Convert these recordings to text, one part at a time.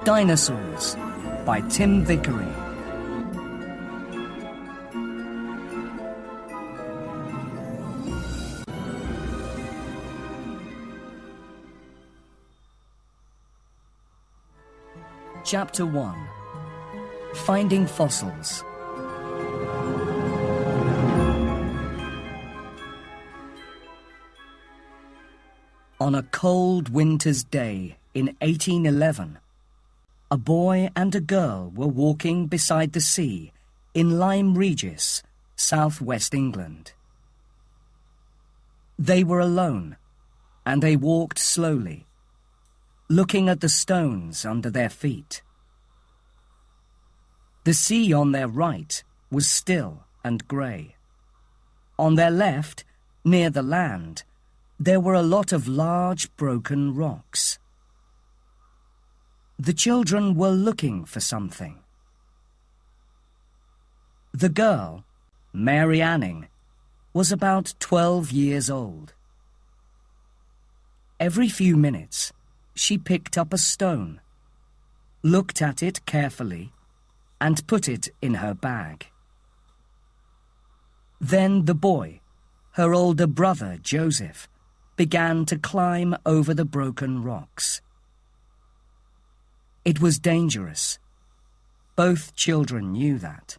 Dinosaurs by Tim Vickery. Chapter 1. Finding Fossils. On a cold winter's day in 1811, a boy and a girl were walking beside the sea in Lyme Regis, southwest England. They were alone, and they walked slowly, looking at the stones under their feet. The sea on their right was still and grey. On their left, near the land, there were a lot of large broken rocks. The children were looking for something. The girl, Mary Anning, was about 12 years old. Every few minutes, she picked up a stone, looked at it carefully, and put it in her bag. Then the boy, her older brother Joseph, began to climb over the broken rocks. It was dangerous. Both children knew that.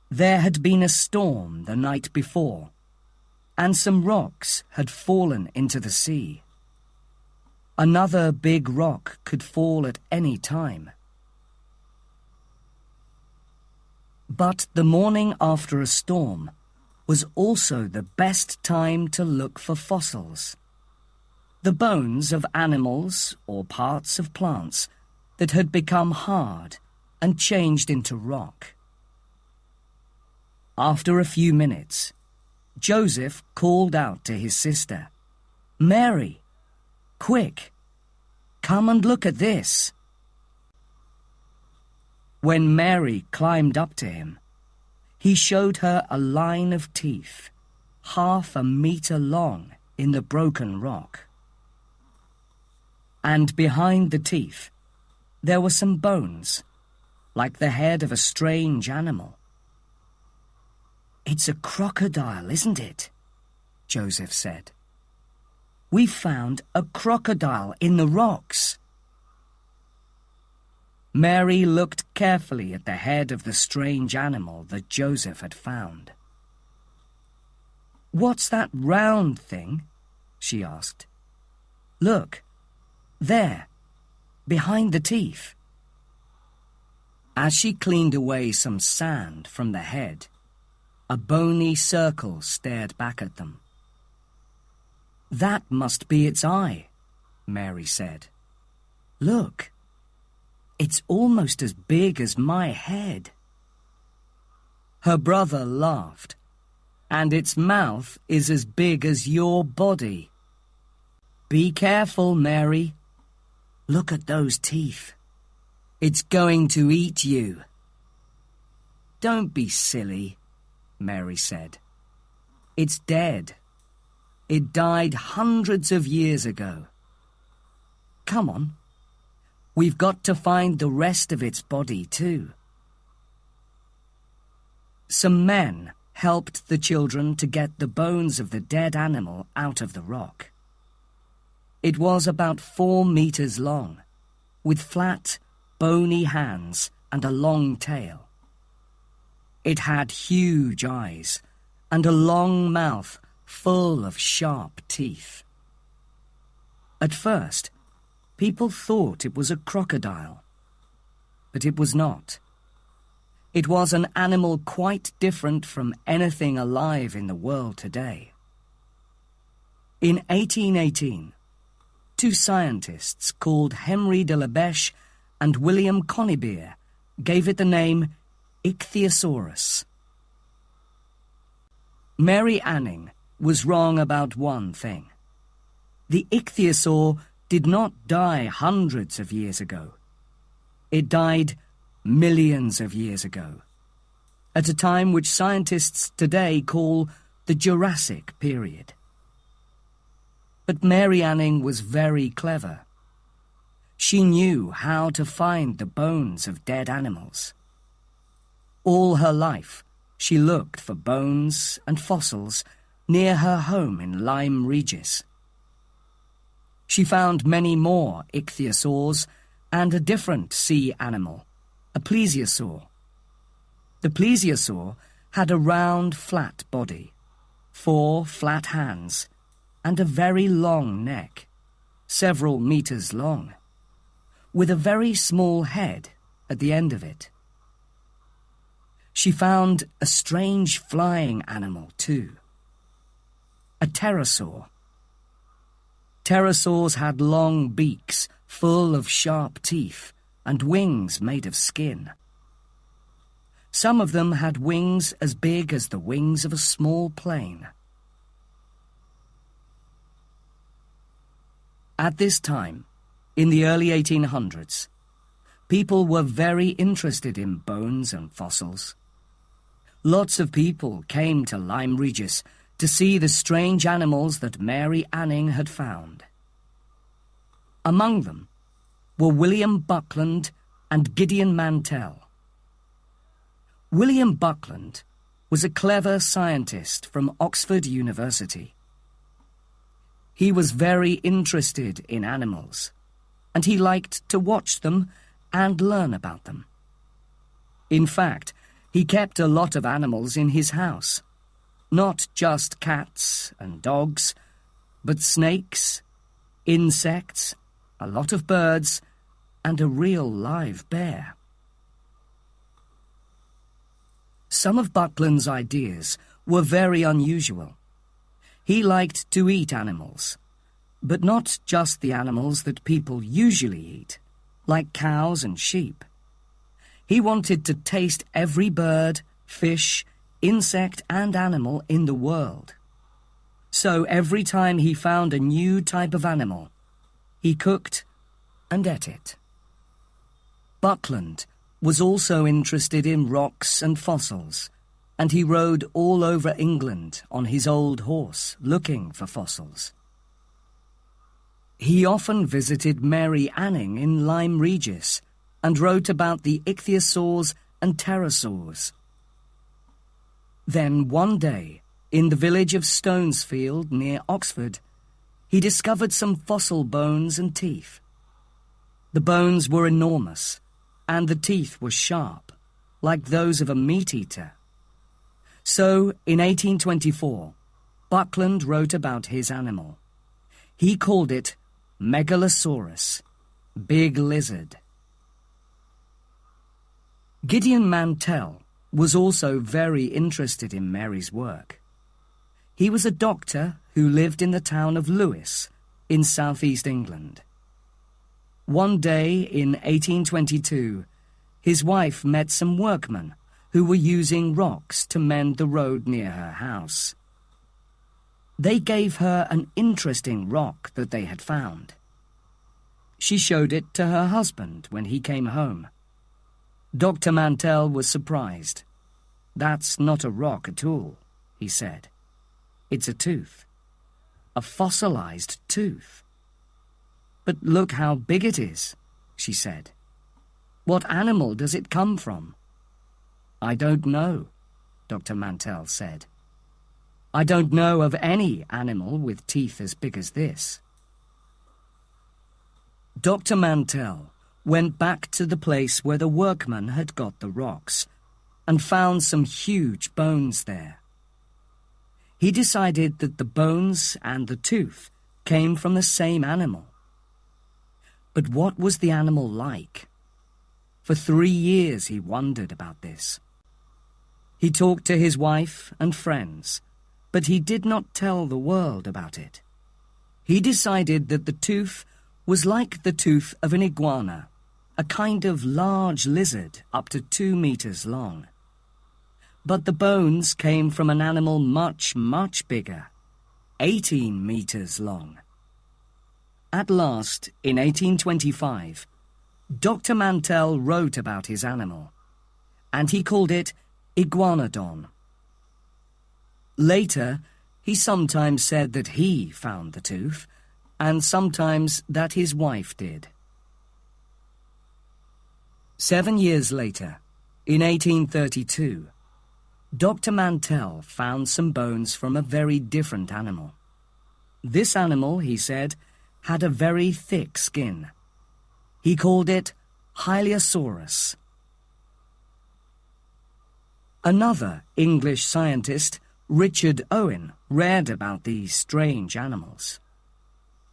There had been a storm the night before, and some rocks had fallen into the sea. Another big rock could fall at any time. But the morning after a storm was also the best time to look for fossils. The bones of animals or parts of plants that had become hard and changed into rock. After a few minutes, Joseph called out to his sister, "Mary, quick, come and look at this." When Mary climbed up to him, he showed her a line of teeth, half a meter long in the broken rock. And behind the teeth, there were some bones, like the head of a strange animal. "It's a crocodile, isn't it?" Joseph said. "We found a crocodile in the rocks." Mary looked carefully at the head of the strange animal that Joseph had found. "What's that round thing?" she asked. "Look, there, behind the teeth." As she cleaned away some sand from the head, a bony circle stared back at them. "That must be its eye," Mary said. "Look. It's almost as big as my head." Her brother laughed. "And its mouth is as big as your body." "Be careful, Mary. Look at those teeth. It's going to eat you." "Don't be silly," Mary said. "It's dead. It died hundreds of years ago. Come on. We've got to find the rest of its body, too." Some men helped the children to get the bones of the dead animal out of the rock. It was about 4 meters long, with flat, bony hands and a long tail. It had huge eyes and a long mouth full of sharp teeth. At first, people thought it was a crocodile, but it was not. It was an animal quite different from anything alive in the world today. In 1818, 2 scientists called Henry de la Beche and William Conybeare gave it the name Ichthyosaurus. Mary Anning was wrong about one thing. The ichthyosaur did not die hundreds of years ago. It died millions of years ago, at a time which scientists today call the Jurassic period. But Mary Anning was very clever. She knew how to find the bones of dead animals. All her life, she looked for bones and fossils near her home in Lyme Regis. She found many more ichthyosaurs and a different sea animal, a plesiosaur. The plesiosaur had a round, flat body, 4 flat hands, and a very long neck, several meters long, with a very small head at the end of it. She found a strange flying animal, too. A pterosaur. Pterosaurs had long beaks full of sharp teeth and wings made of skin. Some of them had wings as big as the wings of a small plane. At this time, in the early 1800s, people were very interested in bones and fossils. Lots of people came to Lyme Regis to see the strange animals that Mary Anning had found. Among them were William Buckland and Gideon Mantell. William Buckland was a clever scientist from Oxford University. He was very interested in animals, and he liked to watch them and learn about them. In fact, he kept a lot of animals in his house, not just cats and dogs, but snakes, insects, a lot of birds, and a real live bear. Some of Buckland's ideas were very unusual. He liked to eat animals, but not just the animals that people usually eat, like cows and sheep. He wanted to taste every bird, fish, insect and animal in the world. So every time he found a new type of animal, he cooked and ate it. Buckland was also interested in rocks and fossils, and he rode all over England on his old horse looking for fossils. He often visited Mary Anning in Lyme Regis and wrote about the ichthyosaurs and pterosaurs. Then one day, in the village of Stonesfield near Oxford, he discovered some fossil bones and teeth. The bones were enormous, and the teeth were sharp, like those of a meat-eater. So, in 1824, Buckland wrote about his animal. He called it Megalosaurus, big lizard. Gideon Mantell was also very interested in Mary's work. He was a doctor who lived in the town of Lewes in southeast England. One day in 1822, his wife met some workmen who were using rocks to mend the road near her house. They gave her an interesting rock that they had found. She showed it to her husband when he came home. Dr. Mantell was surprised. "That's not a rock at all," he said. "It's a tooth. A fossilized tooth." "But look how big it is," she said. "What animal does it come from?" "I don't know," Dr. Mantell said. "I don't know of any animal with teeth as big as this." Dr. Mantell went back to the place where the workman had got the rocks and found some huge bones there. He decided that the bones and the tooth came from the same animal. But what was the animal like? For 3 years he wondered about this. He talked to his wife and friends, but he did not tell the world about it. He decided that the tooth was like the tooth of an iguana, a kind of large lizard up to 2 meters long. But the bones came from an animal much, much bigger, 18 meters long. At last, in 1825, Dr. Mantell wrote about his animal, and he called it Iguanodon. Later, he sometimes said that he found the tooth, and sometimes that his wife did. 7 years later, in 1832, Dr. Mantell found some bones from a very different animal. This animal, he said, had a very thick skin. He called it Hylaeosaurus. Another English scientist, Richard Owen, read about these strange animals.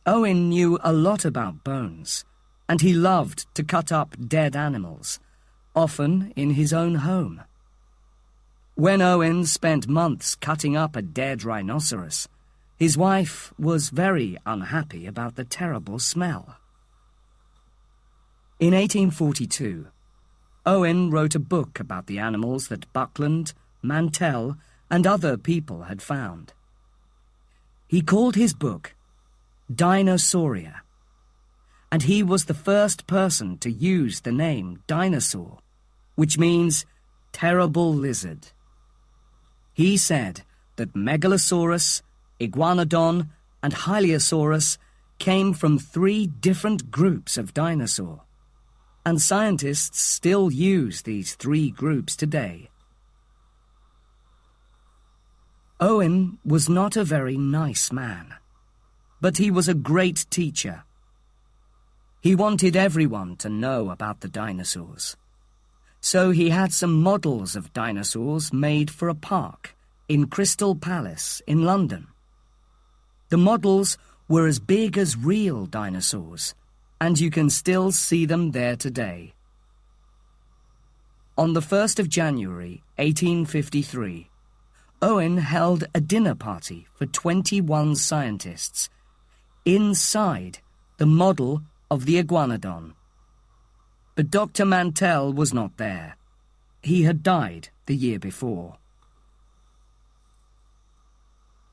Owen knew a lot about bones, and he loved to cut up dead animals, often in his own home. When Owen spent months cutting up a dead rhinoceros, his wife was very unhappy about the terrible smell. In 1842, Owen wrote a book about the animals that Buckland, Mantell, and other people had found. He called his book Dinosauria, and he was the first person to use the name dinosaur, which means terrible lizard. He said that Megalosaurus, Iguanodon, and Hylaeosaurus came from 3 different groups of dinosaur, and scientists still use these 3 groups today. Owen was not a very nice man, but he was a great teacher. He wanted everyone to know about the dinosaurs. So he had some models of dinosaurs made for a park in Crystal Palace in London. The models were as big as real dinosaurs, and you can still see them there today. On the 1st of January, 1853, Owen held a dinner party for 21 scientists inside the model of the Iguanodon. But Dr. Mantell was not there. He had died the year before.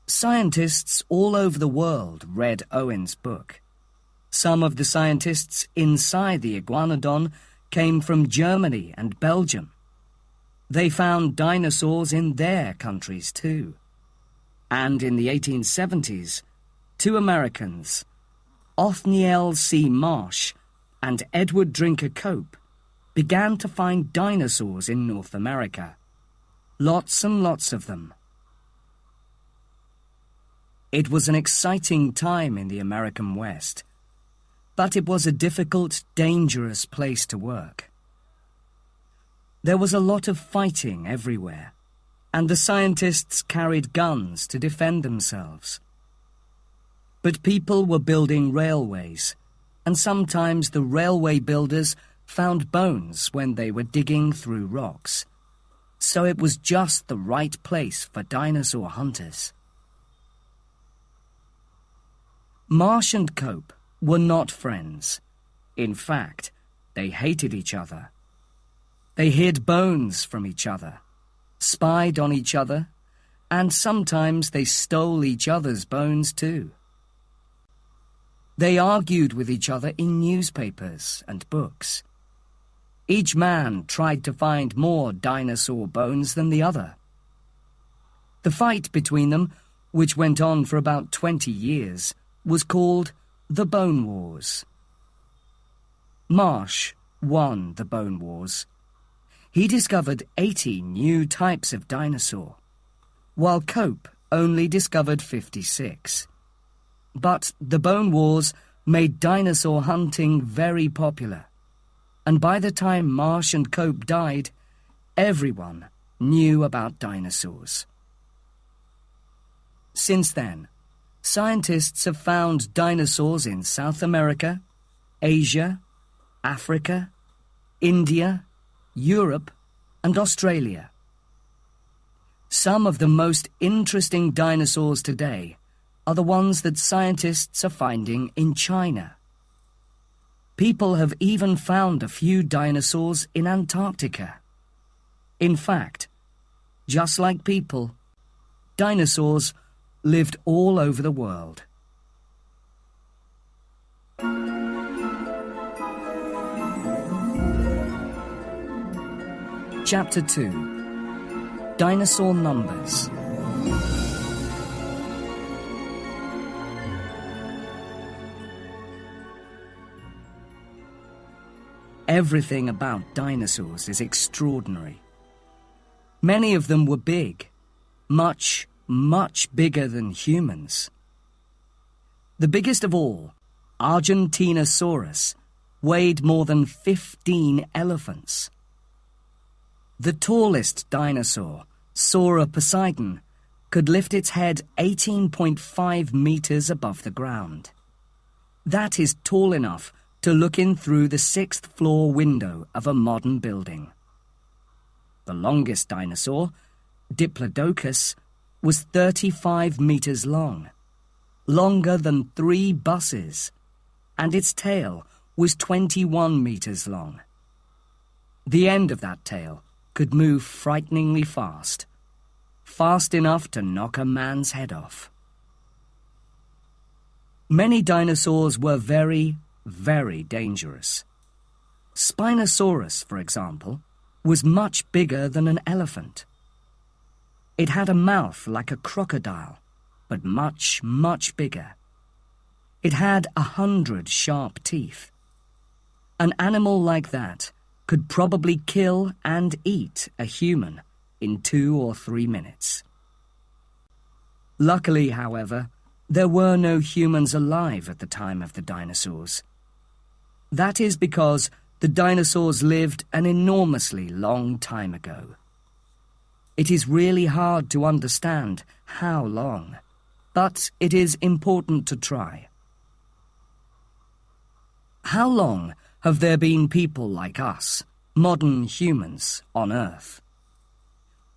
Scientists all over the world read Owen's book. Some of the scientists inside the Iguanodon came from Germany and Belgium. They found dinosaurs in their countries too. And in the 1870s, 2 Americans, Othniel C. Marsh and Edward Drinker Cope, began to find dinosaurs in North America. Lots and lots of them. It was an exciting time in the American West, but it was a difficult, dangerous place to work. There was a lot of fighting everywhere, and the scientists carried guns to defend themselves. But people were building railways, and sometimes the railway builders found bones when they were digging through rocks. So it was just the right place for dinosaur hunters. Marsh and Cope were not friends. In fact, they hated each other. They hid bones from each other, spied on each other, and sometimes they stole each other's bones too. They argued with each other in newspapers and books. Each man tried to find more dinosaur bones than the other. The fight between them, which went on for about 20 years, was called the Bone Wars. Marsh won the Bone Wars. He discovered 80 new types of dinosaur, while Cope only discovered 56. But the Bone Wars made dinosaur hunting very popular, and by the time Marsh and Cope died, everyone knew about dinosaurs. Since then, scientists have found dinosaurs in South America, Asia, Africa, India, Europe, and Australia. Some of the most interesting dinosaurs today are the ones that scientists are finding in China. People have even found a few dinosaurs in Antarctica. In fact, just like people, dinosaurs lived all over the world. Chapter 2. Dinosaur Numbers. Everything about dinosaurs is extraordinary. Many of them were big, much, much bigger than humans. The biggest of all, Argentinosaurus, weighed more than 15 elephants. The tallest dinosaur, Sauroposeidon, could lift its head 18.5 meters above the ground. That is tall enough to look in through the 6th floor window of a modern building. The longest dinosaur, Diplodocus, was 35 meters long, longer than 3 buses, and its tail was 21 meters long. The end of that tail could move frighteningly fast, fast enough to knock a man's head off. Many dinosaurs were very, very dangerous. Spinosaurus, for example, was much bigger than an elephant. It had a mouth like a crocodile, but much, much bigger. It had 100 sharp teeth. An animal like that could probably kill and eat a human in 2 or 3 minutes. Luckily, however, there were no humans alive at the time of the dinosaurs. That is because the dinosaurs lived an enormously long time ago. It is really hard to understand how long, but it is important to try. How long have there been people like us, modern humans, on Earth?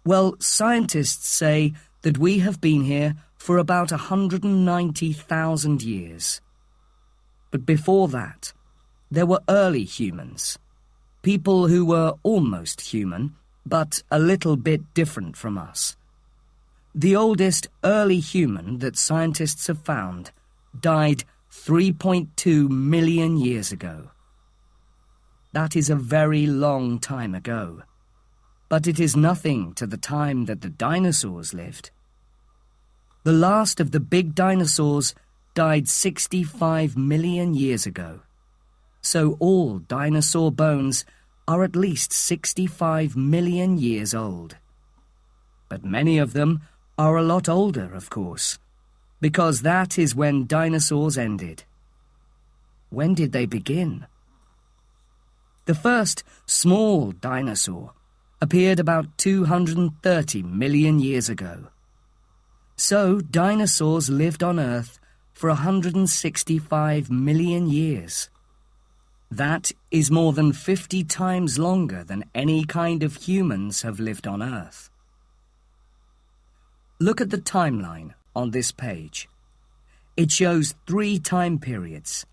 Well, scientists say that we have been here for about 190,000 years. But before that, there were early humans, people who were almost human, but a little bit different from us. The oldest early human that scientists have found died 3.2 million years ago. That is a very long time ago, but it is nothing to the time that the dinosaurs lived. The last of the big dinosaurs died 65 million years ago, so all dinosaur bones are at least 65 million years old. But many of them are a lot older, of course, because that is when dinosaurs ended. When did they begin? The first small dinosaur appeared about 230 million years ago. So dinosaurs lived on Earth for 165 million years. That is more than 50 times longer than any kind of humans have lived on Earth. Look at the timeline on this page. It shows 3 time periods: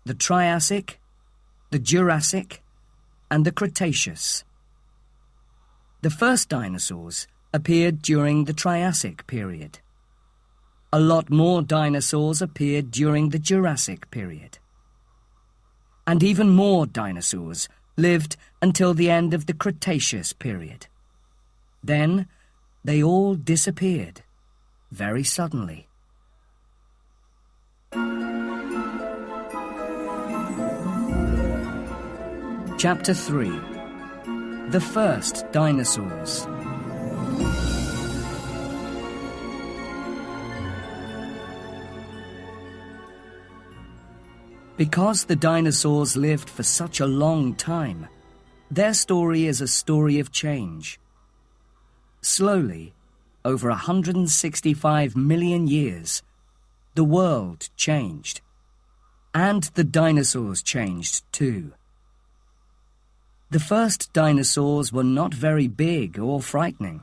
the Triassic, the Jurassic, and the Cretaceous. The first dinosaurs appeared during the Triassic period. A lot more dinosaurs appeared during the Jurassic period. And even more dinosaurs lived until the end of the Cretaceous period. Then they all disappeared, very suddenly. Chapter 3: The First Dinosaurs. Because the dinosaurs lived for such a long time, their story is a story of change. Slowly, over 165 million years, the world changed. And the dinosaurs changed too. The first dinosaurs were not very big or frightening.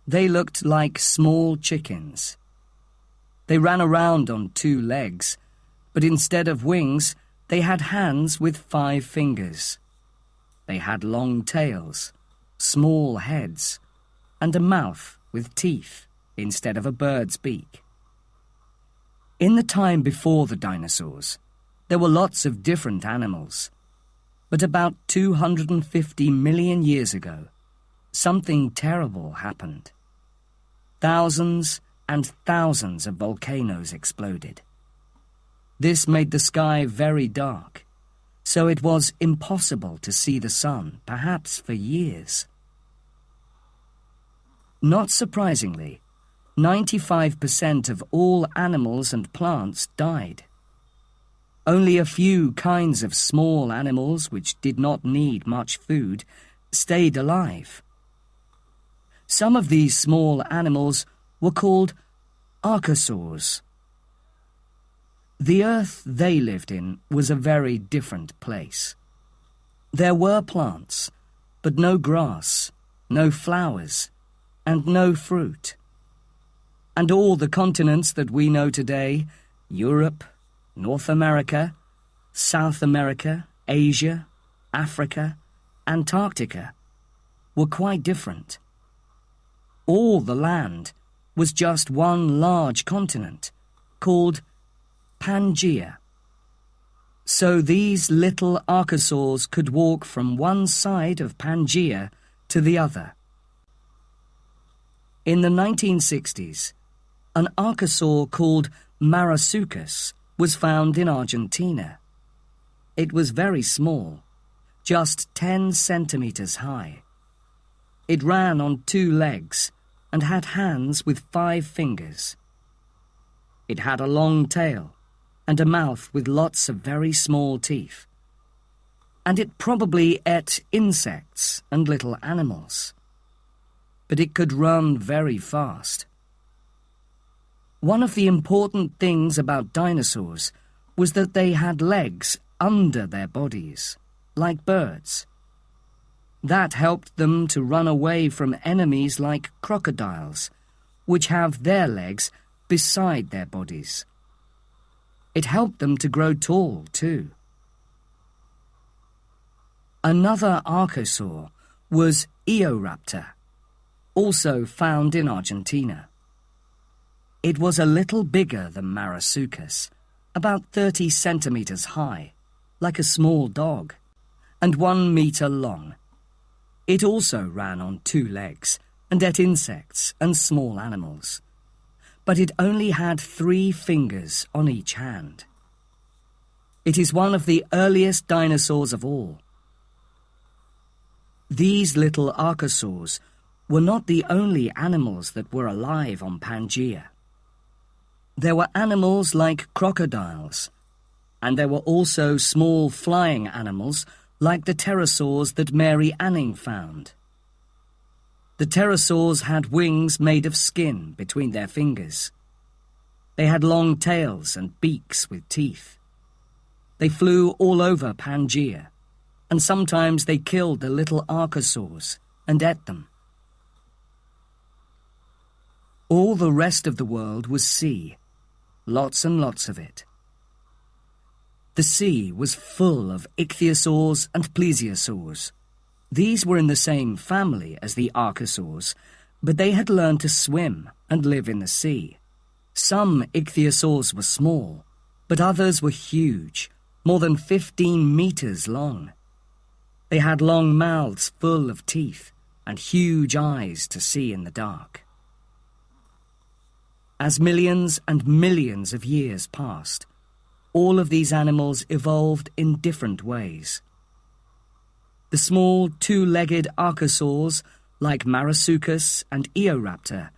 They looked like small chickens. They ran around on 2 legs, but instead of wings, they had hands with 5 fingers. They had long tails, small heads, and a mouth with teeth instead of a bird's beak. In the time before the dinosaurs, there were lots of different animals. But about 250 million years ago, something terrible happened. Thousands and thousands of volcanoes exploded. This made the sky very dark, so it was impossible to see the sun, perhaps for years. Not surprisingly, 95% of all animals and plants died. Only a few kinds of small animals which did not need much food stayed alive. Some of these small animals were called archosaurs. The earth they lived in was a very different place. There were plants, but no grass, no flowers, and no fruit. And all the continents that we know today, Europe, North America, South America, Asia, Africa, Antarctica, were quite different. All the land was just one large continent, called Pangaea. So these little archosaurs could walk from one side of Pangaea to the other. In the 1960s, an archosaur called Marasuchus was found in Argentina. It was very small, just 10 centimeters high. It ran on 2 legs and had hands with 5 fingers. It had a long tail and a mouth with lots of very small teeth. And it probably ate insects and little animals. But it could run very fast. One of the important things about dinosaurs was that they had legs under their bodies, like birds. That helped them to run away from enemies like crocodiles, which have their legs beside their bodies. It helped them to grow tall, too. Another archosaur was Eoraptor, also found in Argentina. It was a little bigger than Marasuchus, about 30 centimeters high, like a small dog, and 1 meter long. It also ran on 2 legs and ate insects and small animals. But it only had 3 fingers on each hand. It is one of the earliest dinosaurs of all. These little archosaurs were not the only animals that were alive on Pangaea. There were animals like crocodiles, and there were also small flying animals like the pterosaurs that Mary Anning found. The pterosaurs had wings made of skin between their fingers. They had long tails and beaks with teeth. They flew all over Pangaea, and sometimes they killed the little archosaurs and ate them. All the rest of the world was sea, lots and lots of it. The sea was full of ichthyosaurs and plesiosaurs. These were in the same family as the archosaurs, but they had learned to swim and live in the sea. Some ichthyosaurs were small, but others were huge, more than 15 meters long. They had long mouths full of teeth and huge eyes to see in the dark. As millions and millions of years passed, all of these animals evolved in different ways. The small 2-legged archosaurs, like Marasuchus and Eoraptor,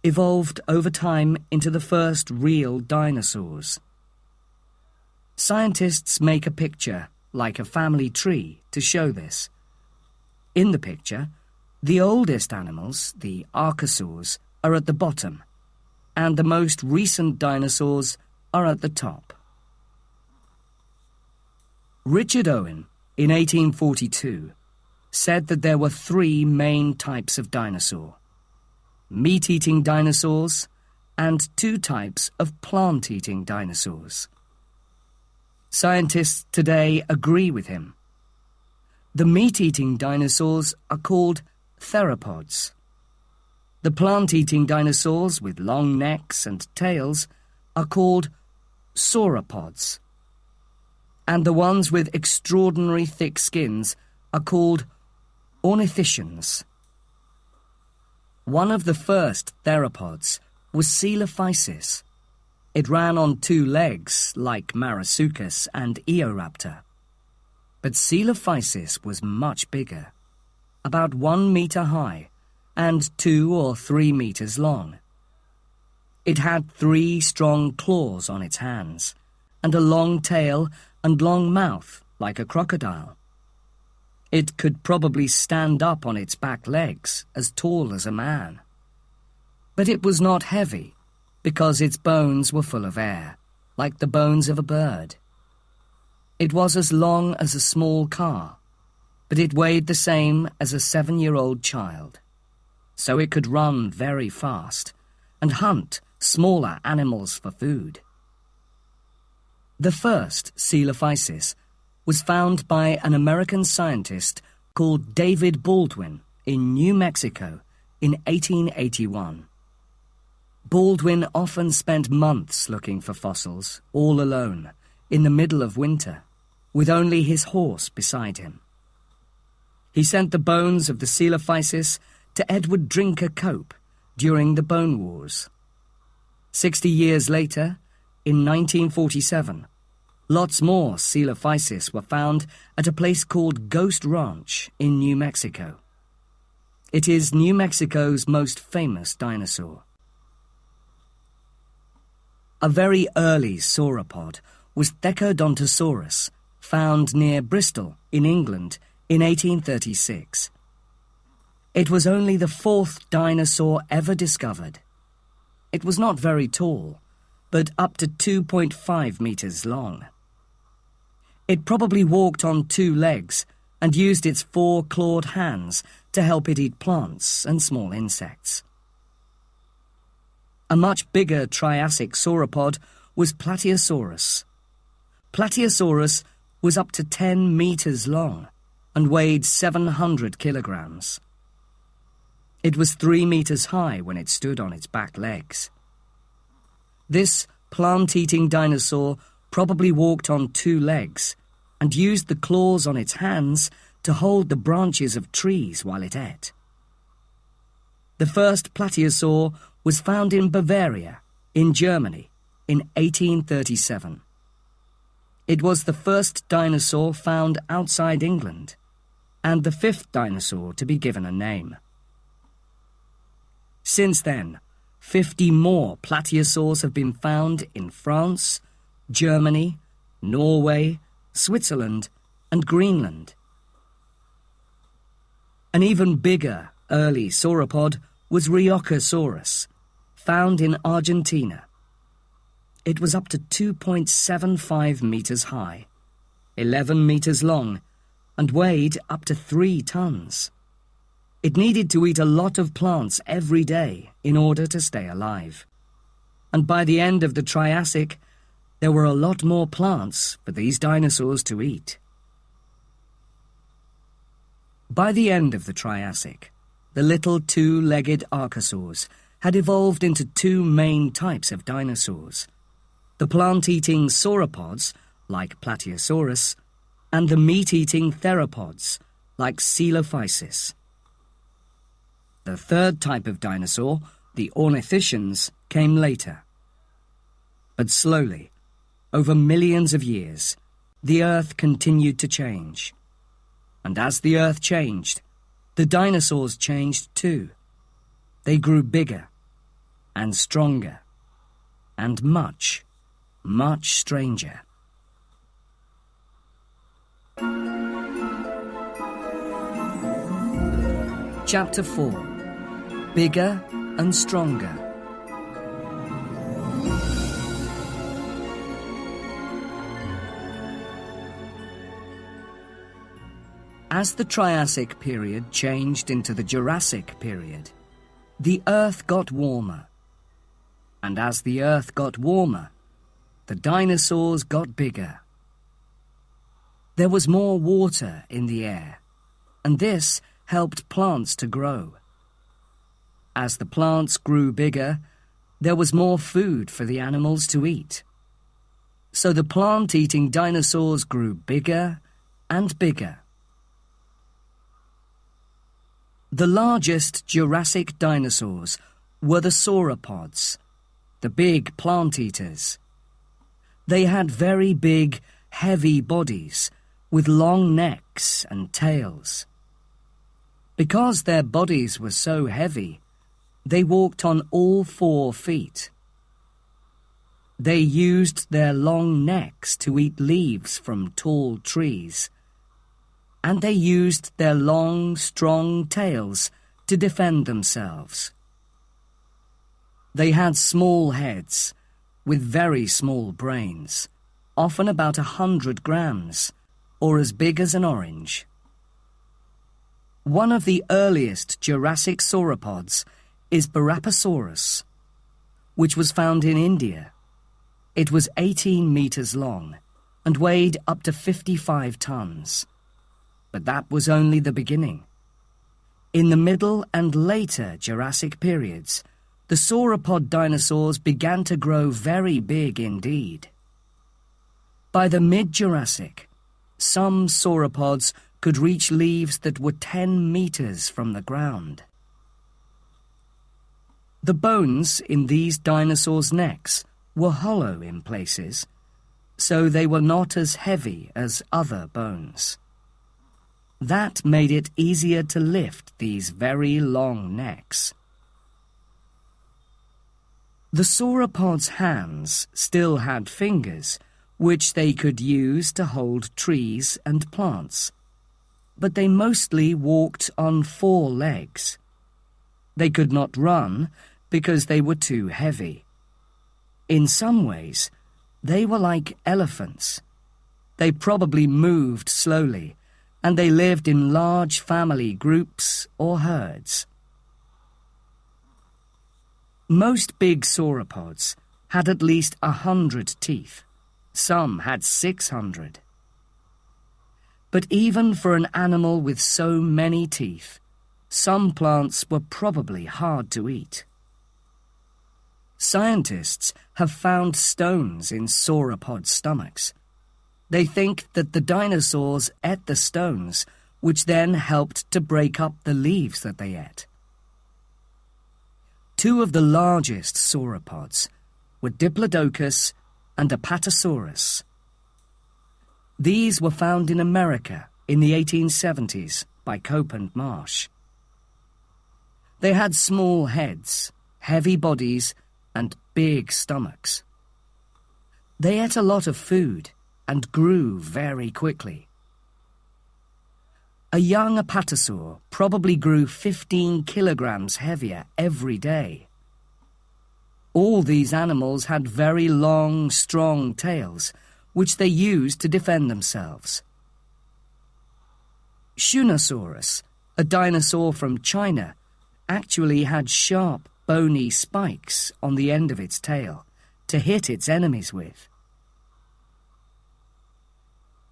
evolved over time into the first real dinosaurs. Scientists make a picture, like a family tree, to show this. In the picture, the oldest animals, the archosaurs, are at the bottom, and the most recent dinosaurs are at the top. Richard Owen, in 1842, said that there were 3 main types of dinosaur: meat-eating dinosaurs and 2 types of plant-eating dinosaurs. Scientists today agree with him. The meat-eating dinosaurs are called theropods. The plant-eating dinosaurs with long necks and tails are called sauropods. And the ones with extraordinary thick skins are called ornithischians. One of the first theropods was Coelophysis. It ran on 2 legs, like Marasuchus and Eoraptor. But Coelophysis was much bigger, about 1 meter high and 2 or 3 meters long. It had 3 strong claws on its hands, and a long tail and long mouth like a crocodile. It could probably stand up on its back legs as tall as a man. But it was not heavy, because its bones were full of air, like the bones of a bird. It was as long as a small car, but it weighed the same as a 7-year-old child. So it could run very fast and hunt smaller animals for food. The first Coelophysis was found by an American scientist called David Baldwin in New Mexico in 1881. Baldwin often spent months looking for fossils, all alone, in the middle of winter, with only his horse beside him. He sent the bones of the Coelophysis to Edward Drinker Cope during the Bone Wars. 60 years later, in 1947, lots more Coelophysis were found at a place called Ghost Ranch in New Mexico. It is New Mexico's most famous dinosaur. A very early sauropod was Thecodontosaurus, found near Bristol in England in 1836. It was only the 4th dinosaur ever discovered. It was not very tall, but up to 2.5 meters long. It probably walked on 2 legs and used its 4 clawed hands to help it eat plants and small insects. A much bigger Triassic sauropod was Plateosaurus. Plateosaurus was up to 10 meters long and weighed 700 kilograms. It was 3 meters high when it stood on its back legs. This plant-eating dinosaur probably walked on 2 legs and used the claws on its hands to hold the branches of trees while it ate. The first plateosaur was found in Bavaria, in Germany, in 1837. It was the first dinosaur found outside England, and the 5th dinosaur to be given a name. Since then, 50 more plateosaurs have been found in France, Germany, Norway, Switzerland, and Greenland. An even bigger early sauropod was Rheocosaurus, found in Argentina. It was up to 2.75 meters high, 11 meters long, and weighed up to 3 tons. It needed to eat a lot of plants every day in order to stay alive. And by the end of the Triassic, there were a lot more plants for these dinosaurs to eat. By the end of the Triassic, the little 2-legged archosaurs had evolved into 2 main types of dinosaurs: the plant-eating sauropods, like Plateosaurus, and the meat-eating theropods, like Coelophysis. The 3rd type of dinosaur, the ornithischians, came later. But slowly, over millions of years, the Earth continued to change. And as the Earth changed, the dinosaurs changed too. They grew bigger and stronger and much, much stranger. Chapter 4: Bigger and Stronger. As the Triassic period changed into the Jurassic period, the Earth got warmer. And as the Earth got warmer, the dinosaurs got bigger. There was more water in the air, and this helped plants to grow. As the plants grew bigger, there was more food for the animals to eat. So the plant-eating dinosaurs grew bigger and bigger. The largest Jurassic dinosaurs were the sauropods, the big plant-eaters. They had very big, heavy bodies with long necks and tails. Because their bodies were so heavy, they walked on all 4 feet. They used their long necks to eat leaves from tall trees, and they used their long, strong tails to defend themselves. They had small heads with very small brains, often about 100 grams, or as big as an orange. One of the earliest Jurassic sauropods is Barapasaurus, which was found in India. It was 18 meters long and weighed up to 55 tons. But that was only the beginning. In the middle and later Jurassic periods, the sauropod dinosaurs began to grow very big indeed. By the mid-Jurassic, some sauropods could reach leaves that were 10 meters from the ground. The bones in these dinosaurs' necks were hollow in places, so they were not as heavy as other bones. That made it easier to lift these very long necks. The sauropods' hands still had fingers, which they could use to hold trees and plants, but they mostly walked on 4 legs. They could not run because they were too heavy. In some ways, they were like elephants. They probably moved slowly, and they lived in large family groups or herds. Most big sauropods had at least 100 teeth. Some had 600. But even for an animal with so many teeth, some plants were probably hard to eat. Scientists have found stones in sauropod stomachs. They think that the dinosaurs ate the stones, which then helped to break up the leaves that they ate. 2 of the largest sauropods were Diplodocus and Apatosaurus. These were found in America in the 1870s by Cope and Marsh. They had small heads, heavy bodies, and big stomachs. They ate a lot of food and grew very quickly. A young apatosaur probably grew 15 kilograms heavier every day. All these animals had very long, strong tails, which they used to defend themselves. Shunosaurus, a dinosaur from China, actually had sharp, bony spikes on the end of its tail to hit its enemies with.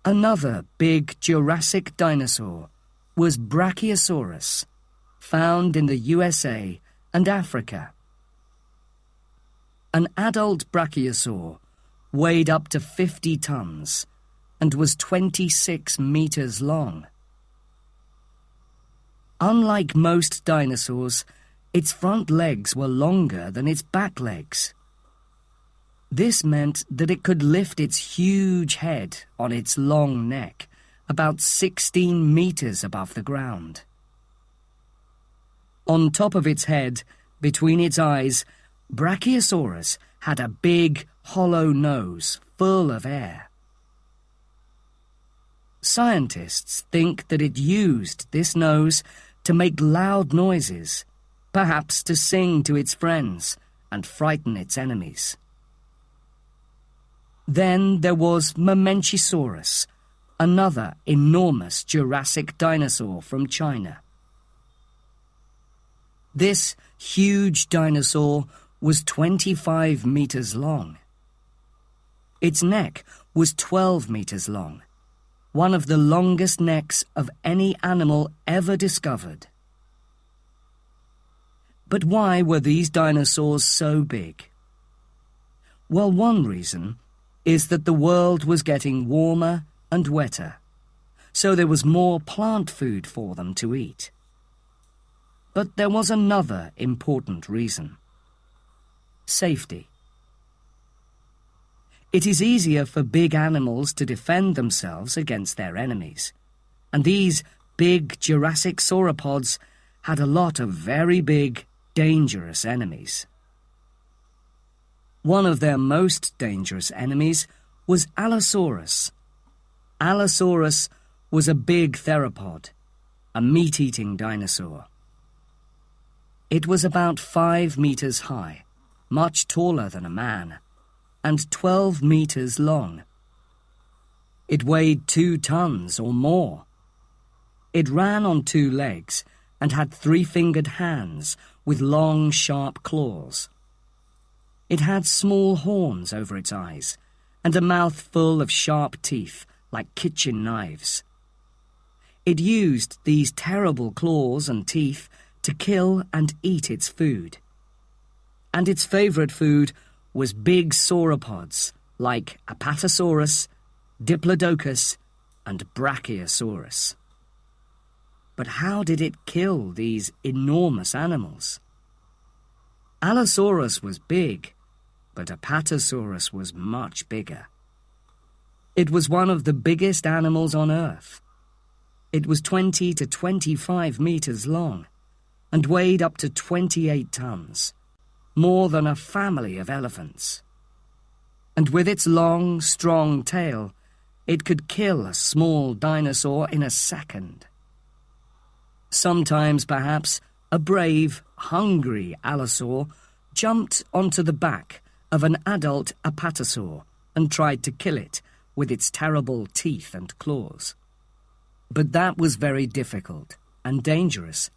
Another big Jurassic dinosaur was Brachiosaurus, found in the USA and Africa. An adult brachiosaur weighed up to 50 tons and was 26 meters long. Unlike most dinosaurs, its front legs were longer than its back legs. This meant that it could lift its huge head on its long neck, about 16 meters above the ground. On top of its head, between its eyes, Brachiosaurus had a big, hollow nose full of air. Scientists think that it used this nose to make loud noises, perhaps to sing to its friends and frighten its enemies. Then there was Mamenchisaurus, another enormous Jurassic dinosaur from China. This huge dinosaur was 25 meters long. Its neck was 12 meters long, one of the longest necks of any animal ever discovered. But why were these dinosaurs so big? Well, one reason is that the world was getting warmer and wetter, so there was more plant food for them to eat. But there was another important reason: safety. It is easier for big animals to defend themselves against their enemies, and these big Jurassic sauropods had a lot of very big, dangerous enemies. One of their most dangerous enemies was Allosaurus. Allosaurus was a big theropod, a meat-eating dinosaur. It was about 5 meters high, much taller than a man, and 12 meters long. It weighed 2 tons or more. It ran on 2 legs and had 3-fingered hands with long, sharp claws. It had small horns over its eyes and a mouth full of sharp teeth like kitchen knives. It used these terrible claws and teeth to kill and eat its food. And its favorite food was big sauropods like Apatosaurus, Diplodocus, and Brachiosaurus. But how did it kill these enormous animals? Allosaurus was big, but Apatosaurus was much bigger. It was one of the biggest animals on Earth. It was 20 to 25 meters long and weighed up to 28 tons, more than a family of elephants. And with its long, strong tail, it could kill a small dinosaur in a second. Sometimes, perhaps, a brave, hungry allosaur jumped onto the back of an adult apatosaur and tried to kill it with its terrible teeth and claws. But that was very difficult and dangerous,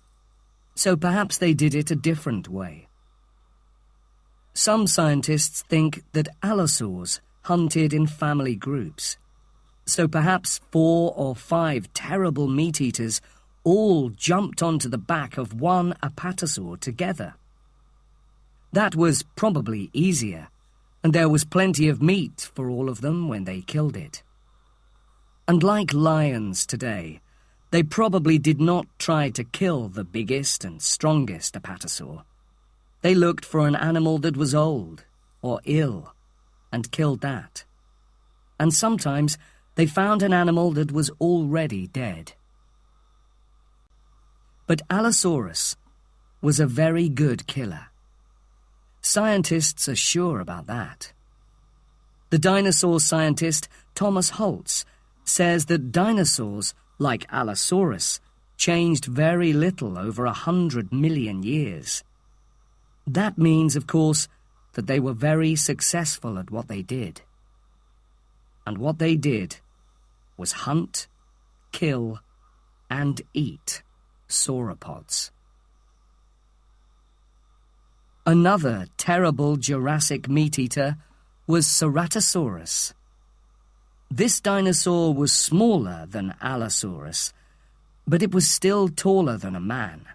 so perhaps they did it a different way. Some scientists think that allosaurs hunted in family groups, so perhaps 4 or 5 terrible meat-eaters all jumped onto the back of one apatosaur together. That was probably easier, and there was plenty of meat for all of them when they killed it. And like lions today, they probably did not try to kill the biggest and strongest apatosaur. They looked for an animal that was old or ill and killed that. And sometimes they found an animal that was already dead. But Allosaurus was a very good killer. Scientists are sure about that. The dinosaur scientist Thomas Holtz says that dinosaurs, like Allosaurus, changed very little over 100 million years. That means, of course, that they were very successful at what they did. And what they did was hunt, kill, and eat sauropods. Another terrible Jurassic meat-eater was Ceratosaurus. This dinosaur was smaller than Allosaurus, but it was still taller than a man.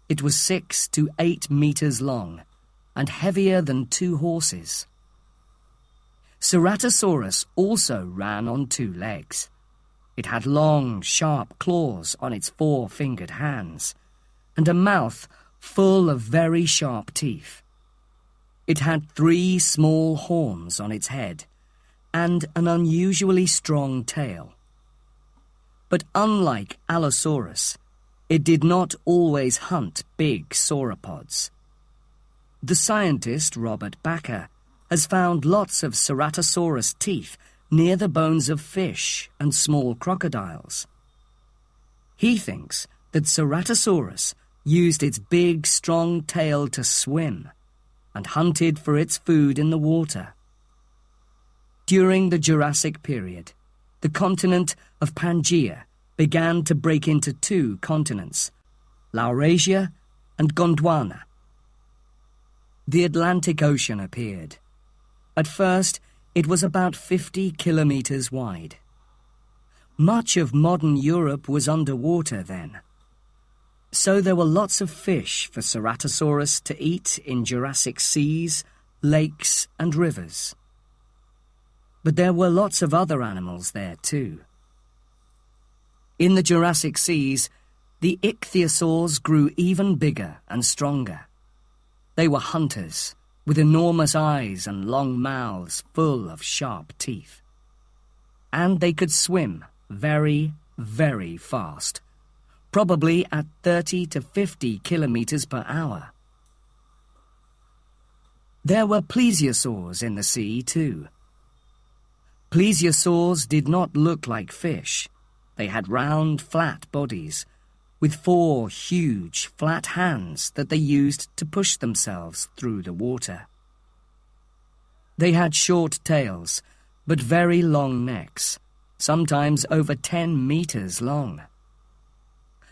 It was 6 to 8 meters long and heavier than 2 horses. Ceratosaurus also ran on 2 legs. It had long, sharp claws on its 4-fingered hands and a mouth full of very sharp teeth. It had 3 small horns on its head and an unusually strong tail. But unlike Allosaurus, it did not always hunt big sauropods. The scientist Robert Bakker has found lots of Ceratosaurus teeth near the bones of fish and small crocodiles. He thinks that Ceratosaurus used its big, strong tail to swim and hunted for its food in the water. During the Jurassic period, the continent of Pangaea began to break into 2 continents, Laurasia and Gondwana. The Atlantic Ocean appeared. At first, it was about 50 kilometers wide. Much of modern Europe was underwater then. So there were lots of fish for Ceratosaurus to eat in Jurassic seas, lakes, and rivers. But there were lots of other animals there too. In the Jurassic seas, the ichthyosaurs grew even bigger and stronger. They were hunters, with enormous eyes and long mouths full of sharp teeth. And they could swim very, very fast, probably at 30 to 50 kilometers per hour. There were plesiosaurs in the sea too. Plesiosaurs did not look like fish. They had round, flat bodies, with 4 huge, flat hands that they used to push themselves through the water. They had short tails, but very long necks, sometimes over 10 meters long.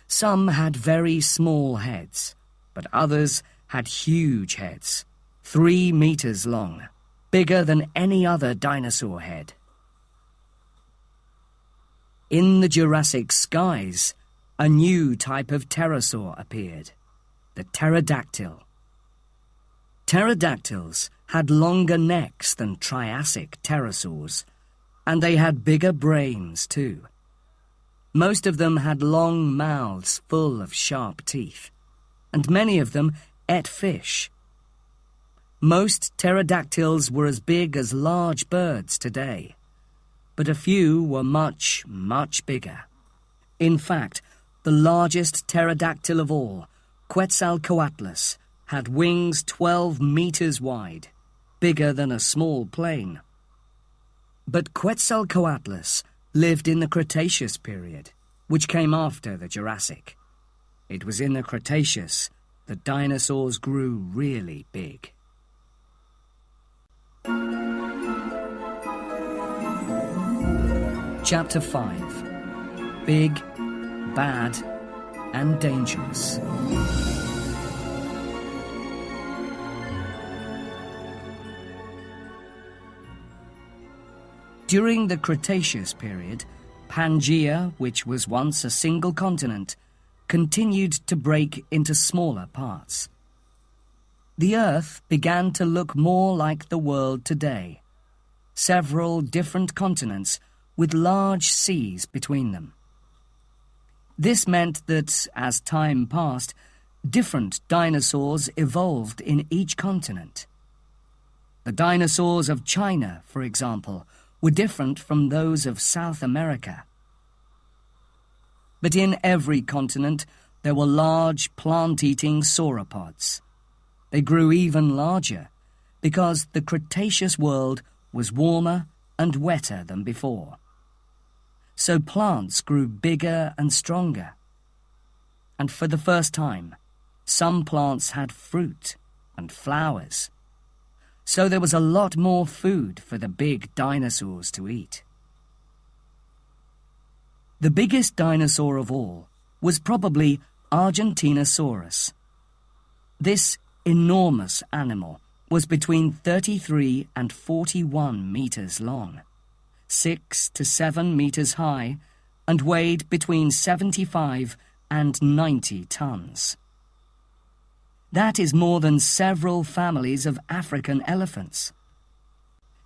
Some had very small heads, but others had huge heads, 3 meters long, bigger than any other dinosaur head. In the Jurassic skies, a new type of pterosaur appeared, the pterodactyl. Pterodactyls had longer necks than Triassic pterosaurs, and they had bigger brains too. Most of them had long mouths full of sharp teeth, and many of them ate fish. Most pterodactyls were as big as large birds today, but a few were much, much bigger. In fact, the largest pterodactyl of all, Quetzalcoatlus, had wings 12 meters wide, bigger than a small plane. But Quetzalcoatlus lived in the Cretaceous period, which came after the Jurassic. It was in the Cretaceous that dinosaurs grew really big. Chapter 5. Big, Bad, and Dangerous. During the Cretaceous period, Pangaea, which was once a single continent, continued to break into smaller parts. The Earth began to look more like the world today, several different continents with large seas between them. This meant that, as time passed, different dinosaurs evolved in each continent. The dinosaurs of China, for example, were different from those of South America. But in every continent there were large plant-eating sauropods. They grew even larger because the Cretaceous world was warmer and wetter than before. So plants grew bigger and stronger. And for the first time, some plants had fruit and flowers. So there was a lot more food for the big dinosaurs to eat. The biggest dinosaur of all was probably Argentinosaurus. This enormous animal was between 33 and 41 meters long, 6 to 7 meters high, and weighed between 75 and 90 tons. That is more than several families of African elephants.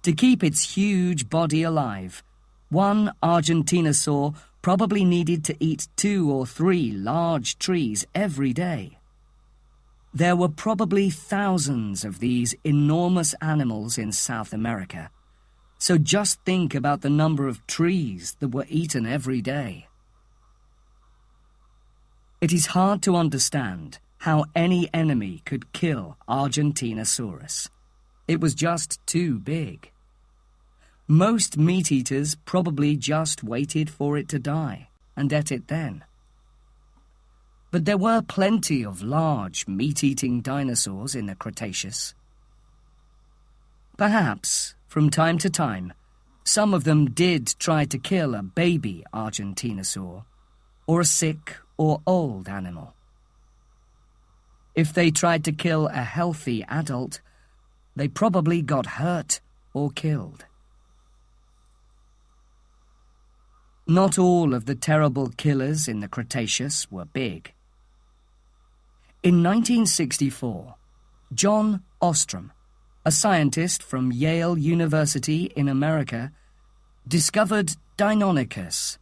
To keep its huge body alive, one Argentinosaur probably needed to eat 2 or 3 large trees every day. There were probably thousands of these enormous animals in South America, so just think about the number of trees that were eaten every day. It is hard to understand how any enemy could kill Argentinosaurus. It was just too big. Most meat-eaters probably just waited for it to die and ate it then. But there were plenty of large meat-eating dinosaurs in the Cretaceous. Perhaps, from time to time, some of them did try to kill a baby Argentinosaur, or a sick or old animal. If they tried to kill a healthy adult, they probably got hurt or killed. Not all of the terrible killers in the Cretaceous were big. In 1964, John Ostrom, a scientist from Yale University in America, discovered Deinonychus.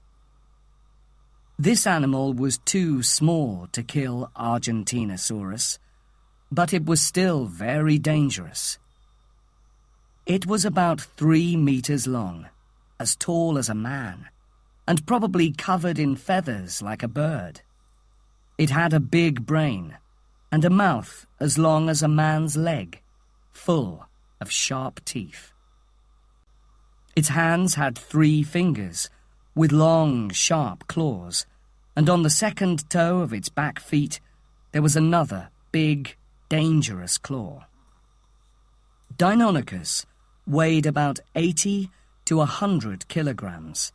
This animal was too small to kill Argentinosaurus, but it was still very dangerous. It was about 3 meters long, as tall as a man, and probably covered in feathers like a bird. It had a big brain and a mouth as long as a man's leg, full of sharp teeth. Its hands had 3 fingers, with long, sharp claws, and on the second toe of its back feet there was another big, dangerous claw. Deinonychus weighed about 80 to 100 kilograms,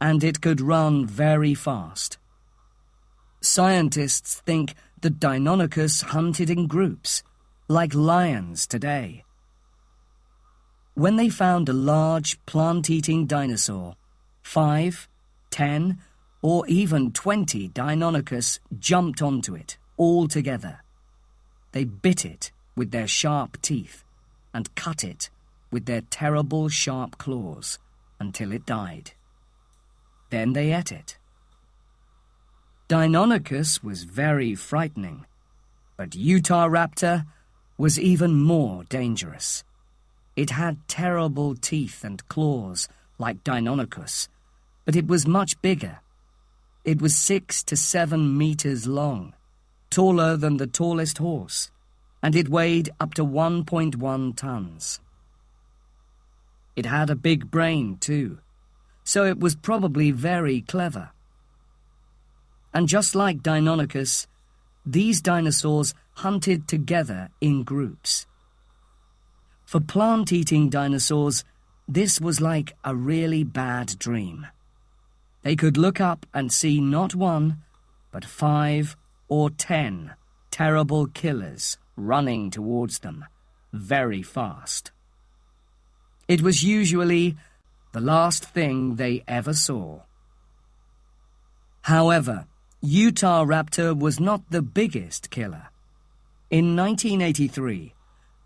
and it could run very fast. Scientists think that Deinonychus hunted in groups, like lions today. When they found a large plant-eating dinosaur, 5, 10, or even 20 Deinonychus jumped onto it, all together. They bit it with their sharp teeth and cut it with their terrible sharp claws until it died. Then they ate it. Deinonychus was very frightening, but Utahraptor was even more dangerous. It had terrible teeth and claws like Deinonychus, but it was much bigger. It was 6 to 7 meters long, taller than the tallest horse, and it weighed up to 1.1 tons. It had a big brain too, so it was probably very clever. And just like Deinonychus, these dinosaurs hunted together in groups. For plant-eating dinosaurs, this was like a really bad dream. They could look up and see not 1, but 5 or 10 terrible killers running towards them, very fast. It was usually the last thing they ever saw. However, Utahraptor was not the biggest killer. In 1983,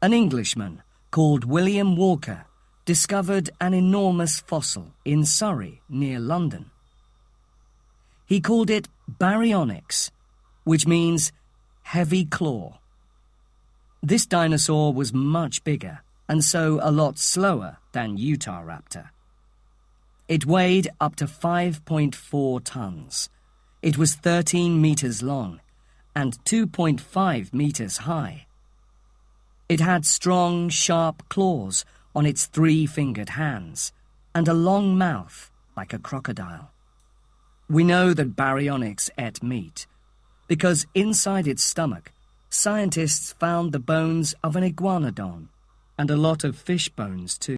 an Englishman called William Walker discovered an enormous fossil in Surrey, near London. He called it Baryonyx, which means heavy claw. This dinosaur was much bigger, and so a lot slower than Utahraptor. It weighed up to 5.4 tons. It was 13 meters long and 2.5 meters high. It had strong, sharp claws on its 3-fingered hands and a long mouth like a crocodile. We know that Baryonyx ate meat because inside its stomach, scientists found the bones of an iguanodon and a lot of fish bones too.